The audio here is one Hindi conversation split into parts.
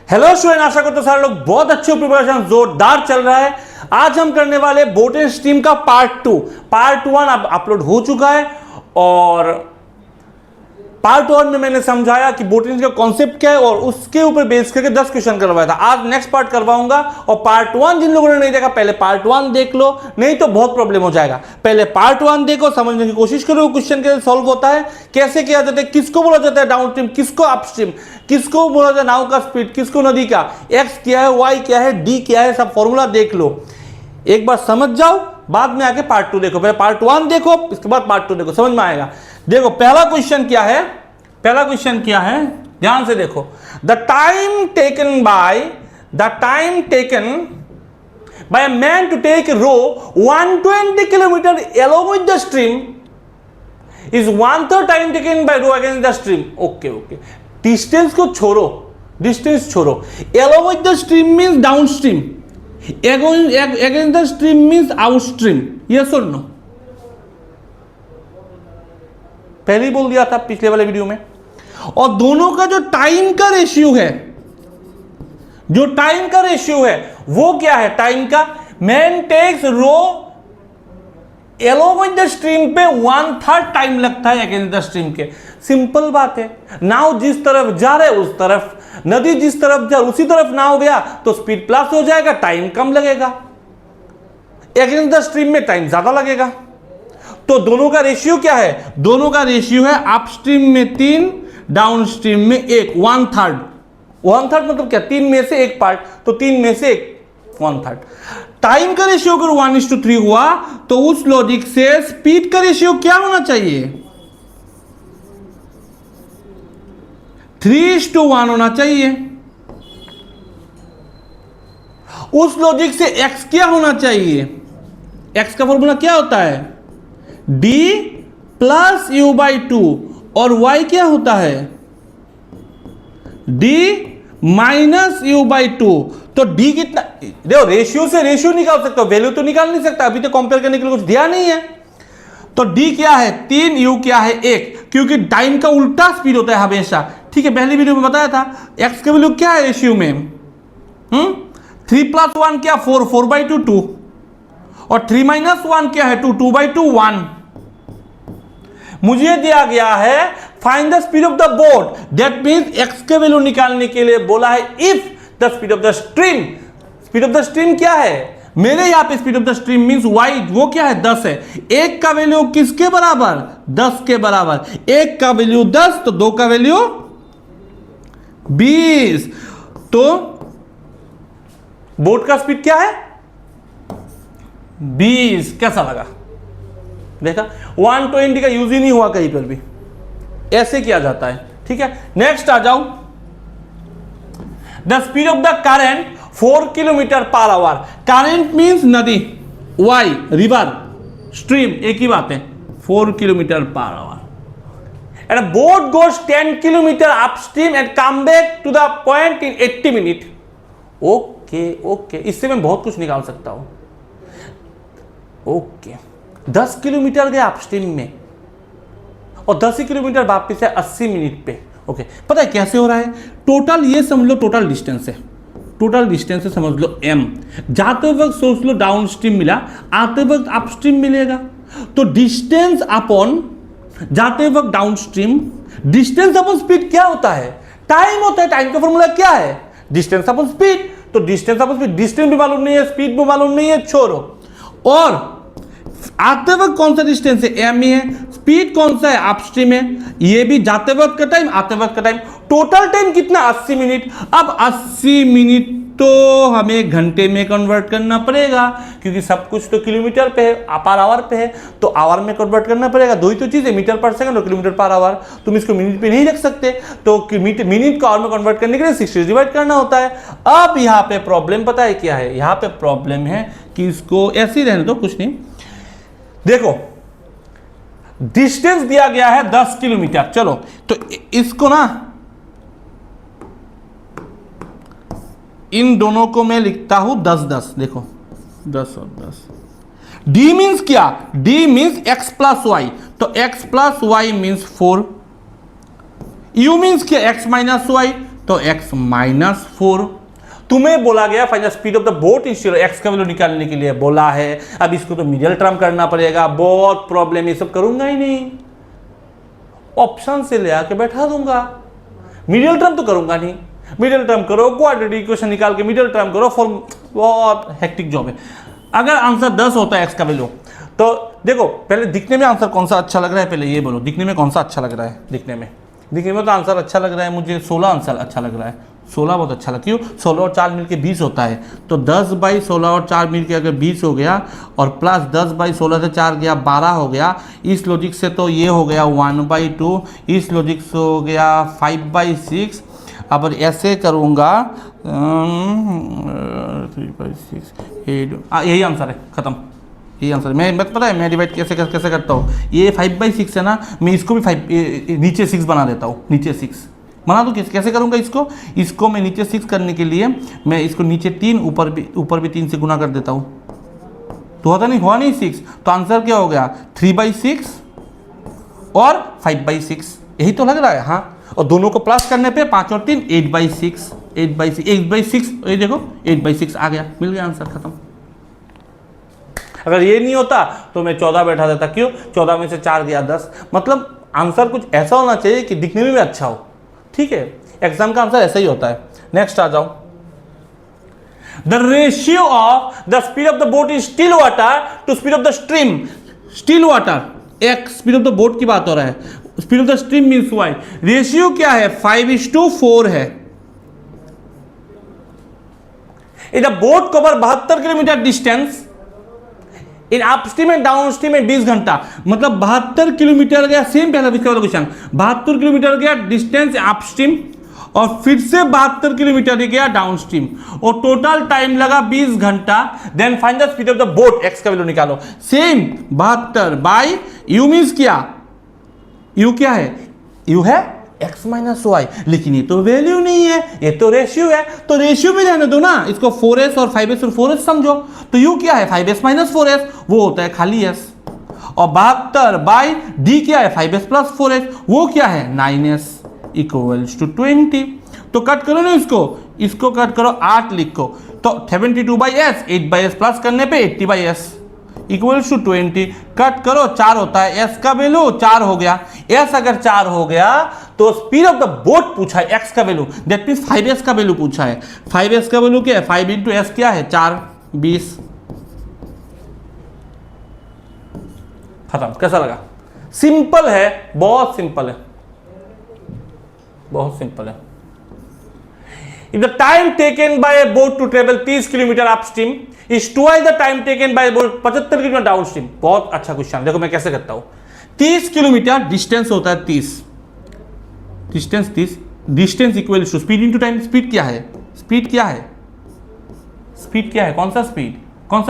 हेलो स्टूडेंट, आशा करते सारे लोग बहुत अच्छे प्रिपरेशन जोरदार चल रहा है। आज हम करने वाले बोटनी स्ट्रीम का पार्ट 1 अब अपलोड हो चुका है और पार्ट 1 में मैंने समझाया कि बोटनी का कॉन्सेप्ट क्या है और उसके ऊपर बेस करके 10 क्वेश्चन करवाया था। आज नेक्स्ट पार्ट करवाऊंगा और पार्ट 1 जिन लोगों ने नहीं देखा पहले पार्ट 1 देख लो, नहीं तो बहुत प्रॉब्लम हो जाएगा। पहले पार्ट 1 देखो, समझने की कोशिश करो क्वेश्चन कैसे सॉल्व होता है, कैसे किया जाता है, किसको बोला जाता है डाउन स्ट्रीम, किसको अपस्ट्रीम, किसको बोला जाता है नाव का स्पीड, किसको नदी का, एक्स क्या है, वाई क्या है, डी क्या है, सब फॉर्मूला देख लो। एक बार समझ जाओ, बाद में आके पार्ट 2 देखो। पहले पार्ट 1 देखो, इसके बाद पार्ट 2 देखो, समझ में आएगा। देखो पहला क्वेश्चन क्या है, ध्यान से देखो। The time taken bye a man to take a row 120 kilometer along with the stream is 1/3 time taken by row against the stream. Okay. Distance को छोड़ो, along with the stream means downstream, against the stream means outstream. Yes or no? पहले ही बोल दिया था पिछले वाले वीडियो में। और दोनों का जो टाइम का रेशियो है, वो क्या है टाइम का? Man takes row along with the stream पे 1/3 टाइम लगता है अगेंस्ट द स्ट्रीम के। सिंपल बात है, नाव जिस तरफ जा रहे उस तरफ, नदी जिस तरफ जा उसी तरफ नाव गया तो स्पीड प्लस हो जाएगा, टाइम कम लगेगा। अगेंस्ट द स्ट्रीम में टाइम ज्यादा लगेगा। तो दोनों का रेशियो क्या है? दोनों का रेशियो है अपस्ट्रीम में 3, डाउन स्ट्रीम में 1, 1/3 मतलब क्या? 3 में से 1 पार्ट, तो 3 में से 1/3। टाइम का रेशियो अगर 1:3 हुआ तो उस लॉजिक से स्पीड का रेशियो क्या होना चाहिए? 3:1 होना चाहिए। उस लॉजिक से x क्या होना चाहिए? x का फॉर्मूला क्या होता है? d + u/2 और y क्या होता है? d - u/2। तो d कितना? देखो रेशियो से रेशियो निकाल सकते हो, वैल्यू तो निकाल नहीं सकता, अभी तो कंपेयर करने के लिए कुछ दिया नहीं है। तो d क्या है 3, u क्या है 1, क्योंकि टाइम का उल्टा स्पीड होता है हमेशा। ठीक है, पहली वीडियो में बताया था। x का वैल्यू क्या है रेशियो में? 3 + 1 क्या? 4, 4/2 2, और 3 - 1 क्या है? 2, 2/2 1। मुझे दिया गया है find the speed of the boat, that means x के वैल्यू निकालने के लिए बोला है if the speed of the stream. Speed of the stream क्या है मेरे यहां पे? Speed of the stream means y, वो क्या है? 10 है। 1 का वैल्यू किसके बराबर? 10 के बराबर। 1 का वैल्यू 10 तो 2 का वैल्यू 20। तो बोट का स्पीड क्या है? 20। कैसा लगा? देखा, 120 का यूज ही नहीं हुआ कहीं पर भी, ऐसे किया जाता है। ठीक है, नेक्स्ट आ जाओ। The speed of the current 4 km/h। Current means नदी, वाई रिवर, स्ट्रीम एक ही बात है। 4 km/h and a boat goes 10 km upstream and come back to the point in 80 minutes. Okay, इससे मैं बहुत कुछ निकाल सकता हूं। ओके, 10 किलोमीटर गया अपस्ट्रीम में और 10 किलोमीटर वापस है 80 मिनट पे। ओके, पता है कैसे हो रहा है? टोटल ये समझ लो टोटल डिस्टेंस है, समझ लो m। जाते वक्त सोच लो डाउन स्ट्रीम मिला, आते वक्त अपस्ट्रीम मिलेगा। तो डिस्टेंस अपॉन जाते वक्त down stream, distance upon speed क्या होता है? टाइम होता है। टाइम का फॉर्मूला क्या है? Distance upon speed. तो डिस्टेंस अपॉन स्पीड, डिस्टेंस भी मालूम नहीं है, स्पीड भी मालूम नहीं है, छोड़ो। और आते वक्त कौन सा डिस्टेंस है? m ही है। स्पीड कौन सा है? अपस्ट्रीम है। ये भी जाते वक्त का टाइम, आते वक्त का टाइम। टोटल टाइम कितना? 80 मिनट। अब 80 मिनट तो हमें घंटे में कन्वर्ट करना पड़ेगा, क्योंकि सब कुछ तो किलोमीटर पे है, पर आवर पे है, तो आवर में कन्वर्ट करना पड़ेगा। दो ही तो चीज है, मीटर पर सेकंड और किलोमीटर पर आवर। तुम इसको मिनट पे नहीं रख सकते, तो मिनट को आवर में कन्वर्ट करने के लिए 60 डिवाइड करना होता है। अब यहाँ पे प्रॉब्लम पता है क्या है? यहाँ पे प्रॉब्लम है कि इसको ऐसे ही रहने दो, कुछ नहीं। देखो डिस्टेंस दिया गया है 10 किलोमीटर। चलो तो इसको ना, इन दोनों को मैं लिखता हूं 10-10। देखो 10 और 10। डी मीन्स क्या? डी मीन्स x + y, तो x + y means 4। u means क्या? x - y, तो x -4। तुम्हें बोला गया find the speed of the boat instead x का वैल्यू निकालने के लिए बोला है। अब इसको तो मिडिल टर्म करना पड़ेगा, बहुत प्रॉब्लम, ये सब करूंगा ही नहीं, ऑप्शन से ले आके बैठा दूंगा। मिडिल टर्म तो करूंगा नहीं, मिडिल टर्म करो, क्वाड्रेटिक इक्वेशन निकाल के मिडिल टर्म करो, फॉर बहुत हेक्टिक जॉब है। अगर आंसर 10 होता है x का वैल्यू, तो देखो पहले दिखने में आंसर कौन सा अच्छा लग रहा है, पहले ये बोलो दिखने में कौन सा अच्छा लग रहा है। दिखने में तो आंसर अच्छा लग रहा है मुझे, 16 आंसर अच्छा लग रहा है, 16 बहुत अच्छा लगा। क्यों? 16 और 4 मिलके 20 होता है, तो 10/16 और 4 मिलके अगर 20 हो गया, और प्लस 10/16 से 4 गया 12 हो गया। इस लॉजिक से तो ये हो गया 1/2, इस लॉजिक से हो गया 5/6। अब ऐसे करूँगा 3/6 8, यही आंसर है, खत्म, यही आंसर। मैं पता है मैं डिवाइड कैसे करता हूँ, ये 5/6 है ना, मैं इसको भी 5 नीचे 6 बना देता हूँ, नीचे 6 बना दूँ। कैसे करूँगा इसको मैं नीचे 6 करने के लिए मैं इसको नीचे 3 ऊपर भी 3 से गुना कर देता हूँ, तो हुआ नहीं 6, तो आंसर क्या हो गया 3/6 और 5/6, यही तो लग रहा है। हाँ, और दोनों को प्लस करने पे 5 और 3 8/6, 8/6, ये देखो 8/6 आ गया, मिल गया आंसर, खत्म। अगर ये नहीं होता तो मैं 14 बैठा देता। क्यों? 14 में से 4 गया 10, मतलब आंसर कुछ ऐसा होना चाहिए कि दिखने में भी अच्छा हो। ठीक है, एग्जाम का आंसर ऐसा ही होता है। नेक्स्ट आ जाओ, the ratio of the speed of the boat in still water to speed of the stream. Still water, एक स्पीड ऑफ द बोट की बात हो रहा है, speed of the stream means y। Ratio क्या है? 5:4 है। In the boat cover 72 kilometer distance in upstream and downstream में 20 घंटा, मतलब 72 किलोमीटर गया, सेम पहला क्वेश्चन, 72 किलोमीटर गया डिस्टेंस अपस्ट्रीम, और फिर से 72 किलोमीटर गया डाउनस्ट्रीम, और टोटल टाइम लगा 20 घंटा। Then find the speed of the boat, x का वैल्यू निकालो। सेम 72/u मींस क्या? u क्या है? u है x -y, लेकिन ये तो वैल्यू नहीं है, ये तो रेशियो है, तो रेशियो में रहने दो ना, इसको 4s और 5s और 4s समझो। तो u क्या है? 5s - 4s, वो होता है खाली s, और 72/d क्या है? 5s + 4s, वो क्या है? 9s = 20। तो कट करो ना इसको कट करो, 8 लिखो, तो 72/s, 8/s प्लस करने पे 80/s = 20। कट करो, 4 होता है, s का वैल्यू 4 हो गया। s अगर 4 हो गया तो स्पीड ऑफ द बोट पूछा है, x का वैल्यू, दैट मींस 5s का वैल्यू पूछा है। 5s का वैल्यू क्या है? 5 × s क्या है? 4, 20। खत्म। कैसा लगा? सिंपल है, बहुत सिंपल है, बहुत सिंपल है। If the time taken by a boat to travel 30 kilometre upstream is twice the time taken by a boat 75 kilometre downstream. बहुत अच्छा क्वेश्चन, देखो मैं कैसे करता हूं। 30 किलोमीटर डिस्टेंस होता है, 30 distance equal to speed into time. Speed क्या है? स्पीड क्या है? कौन सा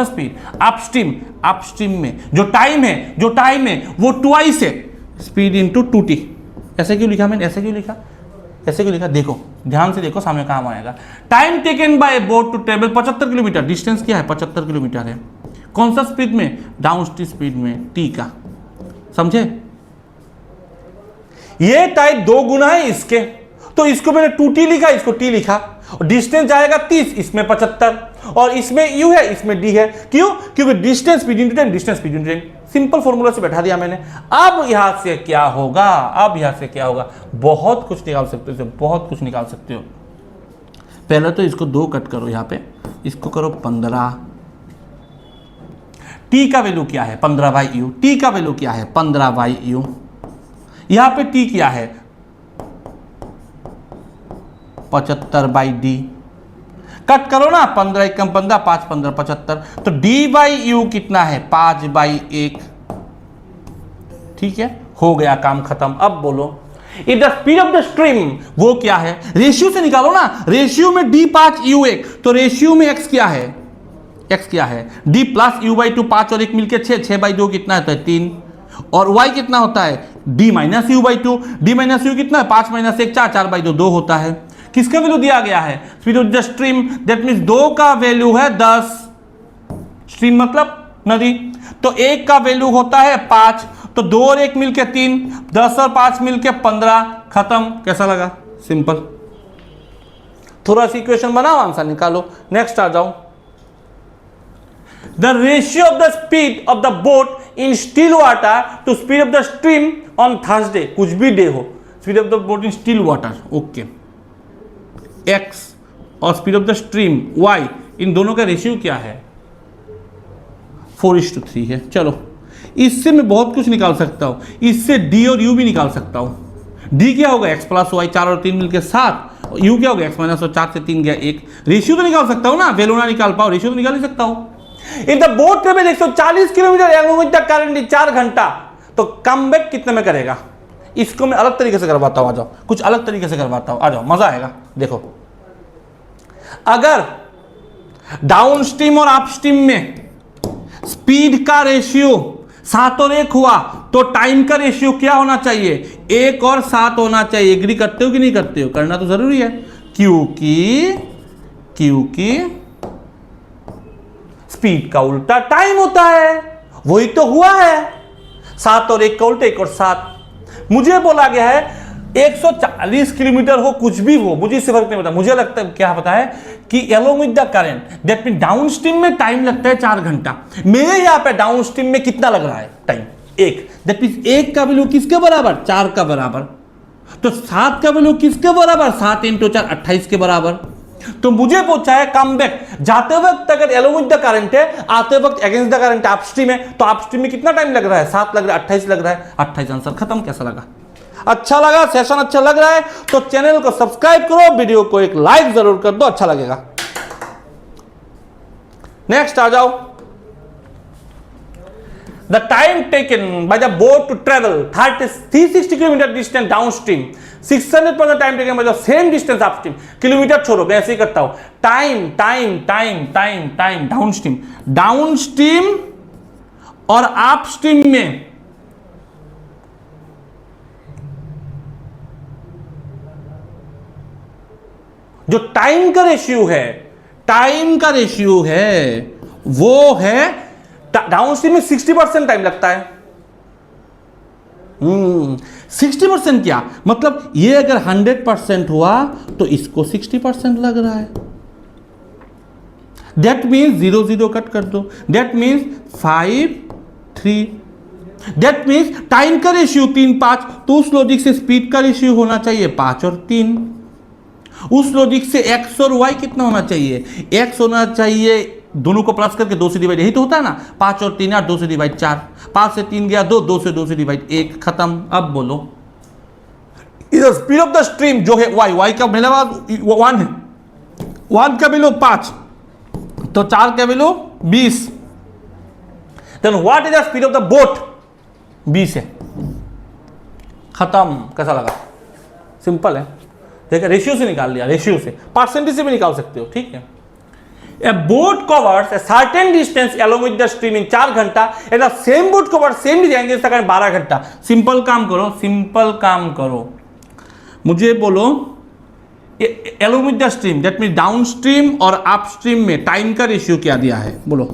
स्पीड? अपस्ट्रीम में जो टाइम है वो ट्वाइस है, स्पीड इनटू 2t। ऐसे क्यों लिखा मैंने? ऐसे क्यों लिखा? देखो ध्यान से देखो, सामने काम आएगा। Time taken by boat to travel 75 kilometer, distance क्या है? 75 किलोमीटर है। कौन सा स्पीड में? डाउनस्ट्रीम स्पीड में, टी का। समझे? ये टाइप 2 गुना है इसके, तो इसको मैंने 2t लिखा, इसको t लिखा। डिस्टेंस जाएगा 30, इसमें 75, और इसमें u है, इसमें d है। क्यों? क्योंकि distance speed into time, simple formula से बैठा दिया मैंने। अब यहां से क्या होगा? बहुत कुछ निकाल सकते हो। पहले तो इसको 2 कट करो, यहां पे इसको करो 15। t का वैल्यू क्या है? 15/u। t का वैल्यू क्या है? 15/u। यहां पे t क्या है? 75/d। कट करो ना, 15 × 15, 5 × 15 75। तो d/u कितना है? 5/1। ठीक है, हो गया काम खत्म। अब बोलो, if the speed of the stream, वो क्या है? रेशियो से निकालो ना। रेशियो में d5 u1, तो रेशियो में x क्या है? d + u/2, 5 और 1 मिलके 6, 6/2 कितना होता है? 3, और y कितना होता है? d - u/2, d - u कितना है? 5 - 1 4, 4/2 2 होता है। किसका वैल्यू दिया गया है? Speed of the stream, that means 2 का वैल्यू है 10, स्ट्रीम मतलब नदी, तो 1 का वैल्यू होता है 5, तो 2 और 1 मिलके 3, 10 और 5 मिलके 15। खत्म। कैसा लगा? सिंपल। थोड़ा सी इक्वेशन बनाओ, आंसर निकालो। नेक्स्ट आ जाओ। The ratio of the speed of the boat in still water to speed of the stream on Thursday, कुछ भी डे हो, speed of the boat in still water, okay, X और speed of the stream Y, इन दोनों का रेशियो क्या है? 4:3 है। चलो इससे मैं बहुत कुछ निकाल सकता हूं, इससे डी और यू भी निकाल सकता हूं। डी क्या होगा? एक्स प्लस वाई, 4 और 3 मिलकर 7, यू क्या होगा? एक्स माइनस 4 से 3 गया 1। रेशियो तो निकाल सकता हूं ना, वैल्यू ना निकाल पाओ, रेशियो तो निकाल ही सकता हूं। इन the boat travel 140 kilometre along with the current 4 घंटा, तो कम बैक कितने में करेगा? इसको मैं अलग तरीके से करवाता हूं, आ जाओ, कुछ अलग तरीके से करवाता हूं, आ जाओ, मजा आएगा। देखो, अगर डाउन स्ट्रीम और अप स्ट्रीम में स्पीड का रेशियो 7 और 1 हुआ, तो टाइम का रेशियो क्या होना चाहिए? 1 और 7 होना चाहिए। एग्री करते हो कि नहीं करते हो? करना तो जरूरी है, क्योंकि स्पीड का उल्टा टाइम होता है, वही तो हुआ है। 7 और 1 का उल्टा 1 और 7। मुझे बोला गया है 140 किलोमीटर हो, कुछ भी हो, मुझे इससे फर्क नहीं पड़ता। मुझे लगता है, क्या पता है कि along with the current, that mean down stream में टाइम लगता है 4 घंटा। मेरे यहां पे डाउन स्ट्रीम में कितना लग रहा है टाइम? 1। दैट मीन 1 का वैल्यू किसके बराबर? 4 का बराबर। तो 7 का वैल्यू किसके बराबर? 7 × 4 28 के बराबर। तो मुझे पूछा है कम बैक, जाते वक्त अगर along with the current है, आते वक्त अगेंस्ट द करंट अपस्ट्रीम है, तो अपस्ट्रीम में कितना टाइम लग रहा है? 7 लग रहा है, 28 लग रहा है। 28 आंसर खत्म। कैसा लगा? अच्छा लगा? सेशन अच्छा लग रहा है तो चैनल को सब्सक्राइब करो, वीडियो को एक लाइक जरूर कर दो, अच्छा लगेगा। नेक्स्ट आ जाओ। The time taken by the boat to travel 360 kilometer distance downstream, 600% time taken by the same distance upstream. Kilometer छोड़ो, मैं ऐसे ही करता हूं। Time time time time time downstream और अप स्ट्रीम में जो टाइम का रेशियो है वो है, डाउन स्ट्रीम में 60% टाइम लगता है। 60% क्या मतलब? ये अगर 100% हुआ तो इसको 60% लग रहा है। दैट मीन्स 0 0 कट कर दो, that means 5 3। That means time का रेशियो 3 5, तो उस लॉजिक से स्पीड का रेशियो होना चाहिए 5 और 3। उस लॉजिक से x और y कितना होना चाहिए? x होना चाहिए, दोनों को प्लस करके 2 से डिवाइड, यही तो होता है ना। 5 और 3 2 से डिवाइड 4, 5 से 3 गया 2, 2 से 2 से डिवाइड 1, खत्म। अब बोलो, इधर स्पीड ऑफ द स्ट्रीम जो है y का वैल्यू 1 है, 1 का वैल्यू 5, तो 4 का value 20। Then what is the speed of the boat? 20 है, खत्म। कैसा लगा? सिंपल है। देखिए, रेशियो से निकाल लिया, रेशियो से, परसेंटेज से भी निकाल सकते हो, ठीक है। A boat covers a certain distance along with the stream in 4 घंटा, and the same boat covers same distance against the current 12 घंटा। सिंपल काम करो, मुझे बोलो along with the stream, that means down stream और अप स्ट्रीम में टाइम का रेशियो क्या दिया है? बोलो,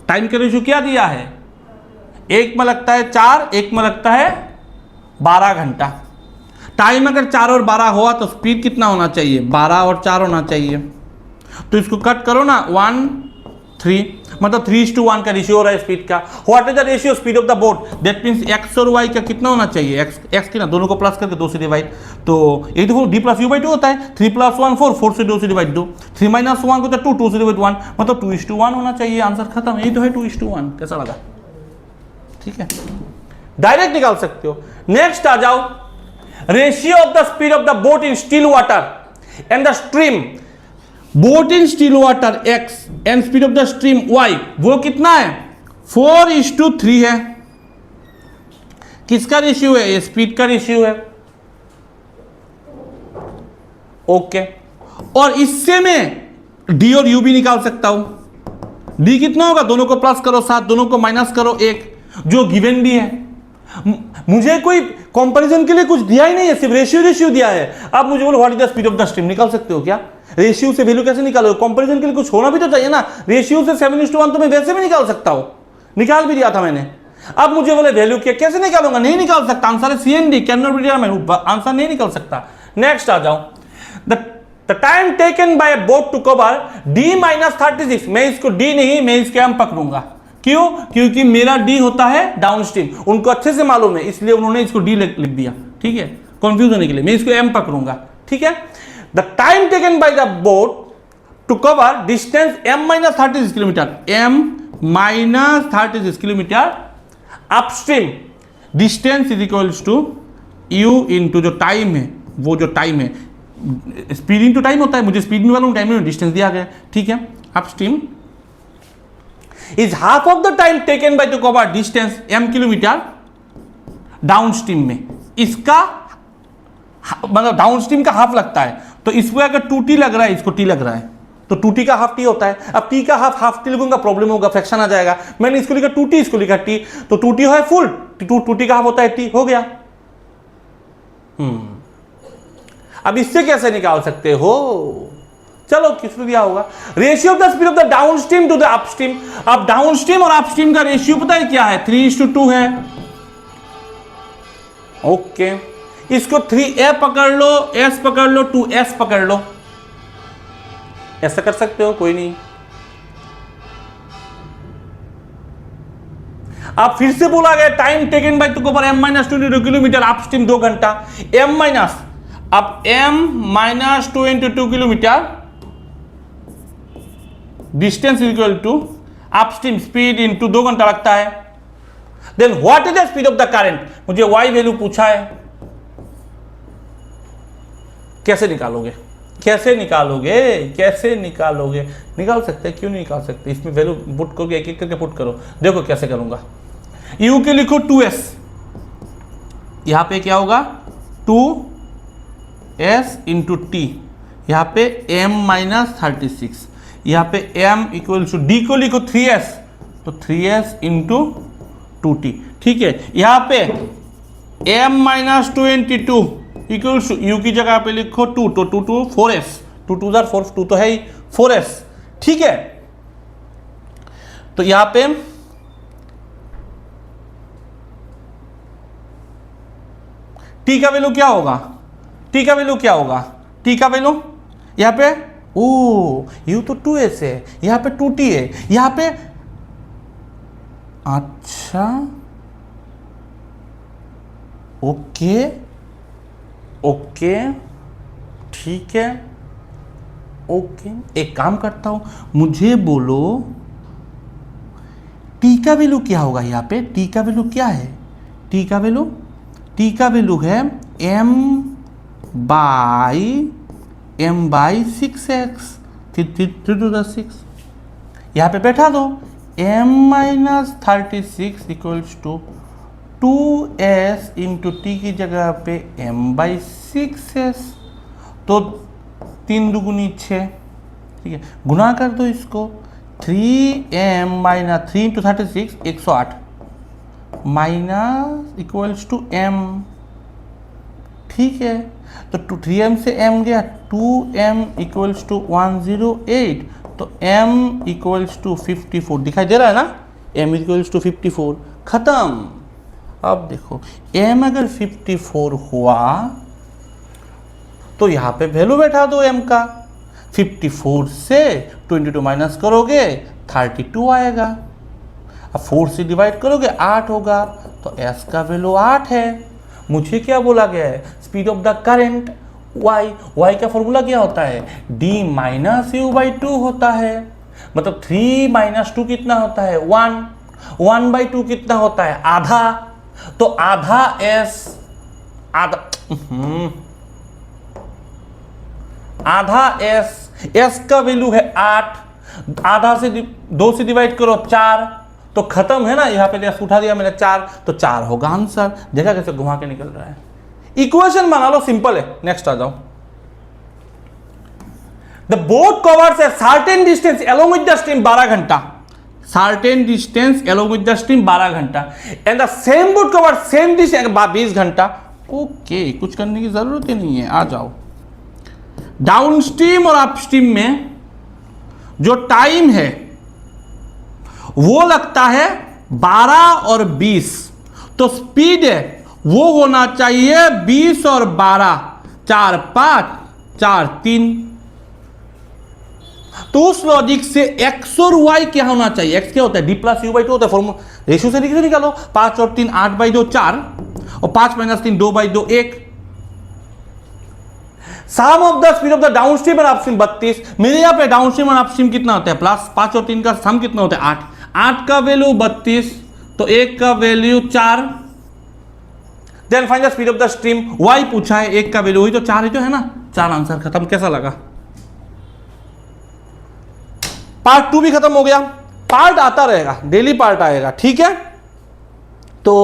टाइम का रेशियो क्या दिया है? एक में लगता है 4, एक में लगता है 12 घंटा। टाइम अगर 4 और 12 हुआ तो स्पीड कितना होना चाहिए? 12 और 4 होना चाहिए। तो इसको कट करो ना, 1 3, मतलब 3:1 का रेशियो हो रहा है स्पीड का। What is the ratio speed of the boat? That means x और y का कितना होना चाहिए? x की ना, दोनों को प्लस करके 2 से डिवाइड, तो ये तो d + u/2 होता है। 3 + 1 4, 4 से 2 से डिवाइड 2, 3 - 1 को तो 2, 2 से डिवाइड 1, मतलब 2:1 होना चाहिए। आंसर खत्म। यही तो है 2:1। कैसा लगा? ठीक है, डायरेक्ट निकाल सकते हो। नेक्स्ट आ जाओ, ratio of the speed of the boat in still water and the stream. Boat in still water x and speed of the stream y, वो कितना है? 4:3 है। किसका रेशियो है? ये स्पीड का रेशियो है, ओके। और इससे मैं d और u भी निकाल सकता हूं। d कितना होगा? दोनों को प्लस करो 7, दोनों को माइनस करो 1, जो गिवन भी है। मुझे कोई कंपैरिजन के लिए कुछ दिया ही नहीं है, सिर्फ रेशियो दिया है। अब मुझे बोलो what is the speed of the stream, निकाल सकते हो क्या? रेशियो से वैल्यू कैसे निकालोगे? कंपैरिजन के लिए कुछ होना भी तो चाहिए ना। रेशियो से 7:1 तो मैं वैसे भी निकाल सकता हूं, निकाल भी दिया था मैंने। अब मुझे बोले वैल्यू क्या, कैसे निकालूंगा? नहीं निकाल सकता। आंसर है CND, can not be determined, answer नहीं निकाल सकता। नेक्स्ट आ जाओ, the the time taken by boat to cover d minus 36, मैं इसको d नहीं, मैं इसके m पकड़ूंगा। क्यों? क्योंकि मेरा d होता है डाउनस्ट्रीम, उनको अच्छे से मालूम है, इसलिए उन्होंने इसको d लिख दिया। ठीक है, कंफ्यूज होने के लिए मैं इसको m पकड़ूंगा। ठीक है, the time taken by the boat to cover distance m minus 36 kilometer, m minus 36 kilometer upstream, distance is equals to u into जो टाइम है, वो जो टाइम है, स्पीड इंटू टाइम होता है, मुझे स्पीड में वाला टाइम में डिस्टेंस दिया गया। ठीक है, upstream is half of the time taken by to cover distance m kilometre downstream में, इसका मतलब डाउनस्ट्रीम का हाफ लगता है, तो इसमें अगर 2t लग रहा है, इसको t लग रहा है, तो 2t का हाफ t होता है। अब t का हाफ t लिखूंगा, प्रॉब्लम होगा, फ्रैक्शन आ जाएगा। मैंने इसको लिखा 2t, इसको लिखा t, तो 2t है फुल, 2t का हाफ होता है t, हो गया। अब इससे कैसे निकाल सकते हो? चलो किसने दिया होगा, ratio of the speed of the downstream to the upstream. अब डाउनस्ट्रीम और अपस्ट्रीम का रेशियो पता है क्या है? 3:2 है। ओके, इसको 3a पकड़ लो, s पकड़ लो, 2s पकड़ लो, ऐसा कर सकते हो, कोई नहीं। अब फिर से बोला गया time taken by to cover m minus 22 kilometer upstream 2 घंटा, m माइनस, अब m minus 2 into 2 kilometer distance equal to upstream speed into 2 घंटा लगता है। Then what is the speed of the current, मुझे y वैल्यू पूछा है, कैसे निकालोगे? कैसे निकालोगे? कैसे निकालोगे? निकाल सकते हैं, क्यों नहीं निकाल सकते? इसमें वैल्यू पुट करो, एक एक करके पुट करो, देखो कैसे करूंगा। u के लिखो 2s, यहां पे क्या होगा 2s इंटू टी, यहां पे m माइनस 36, यहां पे m इक्वल टू d को लिखो 3s, तो 3s इंटू 2t। ठीक है, यहां पे m minus 22 equal to u की जगह पे लिखो 2, तो 2 2 4s, 2 2 4, 2 तो है ही 4s। ठीक है, तो यहां पे t का वैल्यू क्या होगा? t का वैल्यू क्या होगा? t का वैल्यू यहां पे, ओ u तो 2s है, यहां पे 2t है, यहां पे, अच्छा ओके ओके, ठीक है, ओके। एक काम करता हूं, मुझे बोलो t का वैल्यू क्या होगा? यहाँ पे t का वैल्यू क्या है? t का वैल्यू है m बाई 6x, 3 यहाँ पे बैठा दो, m minus 36 equals to 2s into T की जगह पे m बाई 6s, तो 3 दूगुनी 6, ठीक है, गुना कर दो इसको, 3m minus 3 into 36 108 minus equals to m। ठीक है, तो 3m से m गया, 2m इक्वल्स टू 108, तो m इक्वल्स टू 54 दिखाई दे रहा है ना, m इक्वल्स टू 54, खत्म। अब देखो m अगर 54 हुआ तो यहाँ पे वैल्यू बैठा दो m का, 54 से 22 माइनस करोगे 32 आएगा, अब 4 से डिवाइड करोगे 8 होगा, तो s का वैल्यू 8 है। मुझे क्या बोला गया है? Speed of the current y का फॉर्मूला क्या होता है? d माइनस यू बाई 2 होता है, मतलब 3 माइनस 2 कितना होता है? 1 बाई 2 कितना होता है? आधा, तो आधा s, आधा s का वैल्यू है 8, आधा से 2 से डिवाइड करो 4, तो खत्म है ना, यहाँ पे s उठा दिया मैंने 4, तो 4 होगा आंसर। देखा कैसे घुमा के निकल रहा है। इक्वेशन बना लो, सिंपल है। नेक्स्ट आ जाओ। The boat covers a certain distance along with the stream 12 घंटा, certain distance along with the stream 12 घंटा, and the same boat cover same distance 20 घंटा। ओके, कुछ करने की जरूरत ही नहीं है, आ जाओ। डाउन स्ट्रीम और अपस्ट्रीम में जो टाइम है वो लगता है 12 और 20, तो स्पीड है वो होना चाहिए 20 और 12, 4 5 4 3, तो उस लॉजिक से एक्स और वाई क्या होना चाहिए, एक्स क्या होता है D plus you by two होता है, फॉर्मूला रेशियो से लिख निकालो, 5 और 3 8 बाई 2 4 और 5 minus 3 2 by 2 1। Sum of the speed of the downstream और अपस्ट्रीम 32। मेरे यहां पे डाउनस्ट्रीम और अपस्ट्रीम कितना होता है प्लस 5 और 3 का सम कितना होता है 8, 8 का वैल्यू 32 तो 1 का value 4। Then find the speed of the stream, Y पूछा है, 1 का वैल्यू वही तो 4 ही तो है ना, 4 आंसर खत्म। कैसा लगा? पार्ट 2 भी खत्म हो गया, पार्ट आता रहेगा, डेली पार्ट आएगा, ठीक है। तो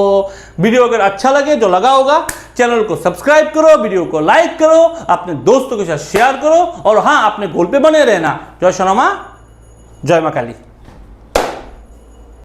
वीडियो अगर अच्छा लगे, जो लगा होगा, चैनल को सब्सक्राइब करो, वीडियो को लाइक करो, अपने दोस्तों के साथ शेयर करो और हाँ अपने गोल पे बने रहना। जय श्री राम, जय मां काली।